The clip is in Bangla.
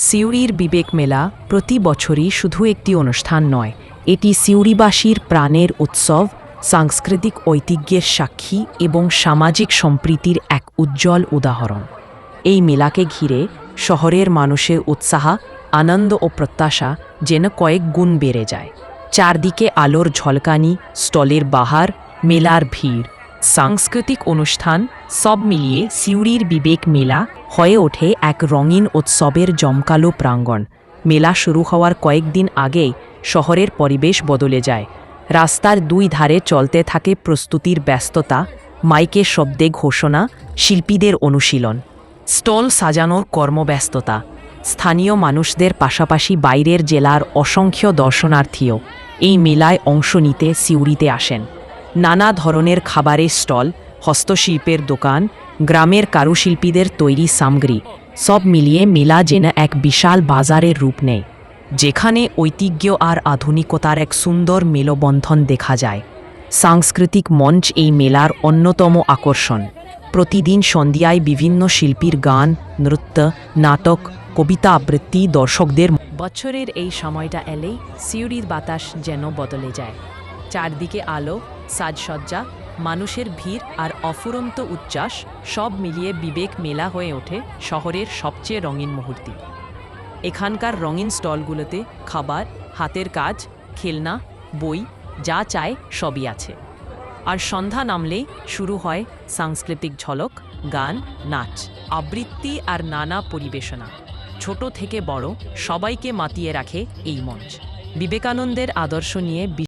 সিউড়ির বিবেক মেলা প্রতি বছরই শুধু একটি অনুষ্ঠান নয়, এটি সিউড়িবাসীর প্রাণের উৎসব, সাংস্কৃতিক ঐতিহ্যের সাক্ষী এবং সামাজিক সম্প্রীতির এক উজ্জ্বল উদাহরণ। এই মেলাকে ঘিরে শহরের মানুষের উৎসাহ, আনন্দ ও প্রত্যাশা যেন কয়েক গুণ বেড়ে যায়। চারদিকে আলোর ঝলকানি, স্টলের বাহার, মেলার ভিড়, সাংস্কৃতিক অনুষ্ঠান সব মিলিয়ে সিউড়ির বিবেক মেলা হয়ে ওঠে এক রঙিন উৎসবের জমকালো প্রাঙ্গণ। মেলা শুরু হওয়ার কয়েকদিন আগেই শহরের পরিবেশ বদলে যায়। রাস্তার দুই ধারে চলতে থাকে প্রস্তুতির ব্যস্ততা, মাইকের শব্দে ঘোষণা, শিল্পীদের অনুশীলন, স্টল সাজানোর কর্মব্যস্ততা। স্থানীয় মানুষদের পাশাপাশি বাইরের জেলার অসংখ্য দর্শনার্থীও এই মেলায় অংশ নিতে সিউড়িতে আসেন। নানা ধরনের খাবারের স্টল, হস্তশিল্পের দোকান, গ্রামের কারুশিল্পীদের তৈরি সামগ্রী সব মিলিয়ে মেলা যেন এক বিশাল বাজারের রূপ নেয়, যেখানে ঐতিহ্য আর আধুনিকতার এক সুন্দর মেলবন্ধন দেখা যায়। সাংস্কৃতিক মঞ্চ এই মেলার অন্যতম আকর্ষণ। প্রতিদিন সন্ধ্যায় বিভিন্ন শিল্পীর গান, নৃত্য, নাটক, কবিতা আবৃত্তি দর্শকদের। বছরের এই সময়টা এলেই সিউড়ির বাতাস যেন বদলে যায়। চারদিকে আলো, সাজসজ্জা, মানুষের ভিড় আর অফুরন্ত উচ্ছ্বাস সব মিলিয়ে বিবেক মেলা হয়ে ওঠে শহরের সবচেয়ে রঙিন মুহূর্ত। এখানকার রঙিন স্টলগুলোতে খাবার, হাতের কাজ, খেলনা, বই, যা চায় সবই আছে। আর সন্ধ্যা নামলেই শুরু হয় সাংস্কৃতিক ঝলক, গান, নাচ, আবৃত্তি আর নানা পরিবেশনা। ছোট থেকে বড় সবাইকে মাতিয়ে রাখে এই মঞ্চ। বিবেকানন্দের আদর্শ নিয়ে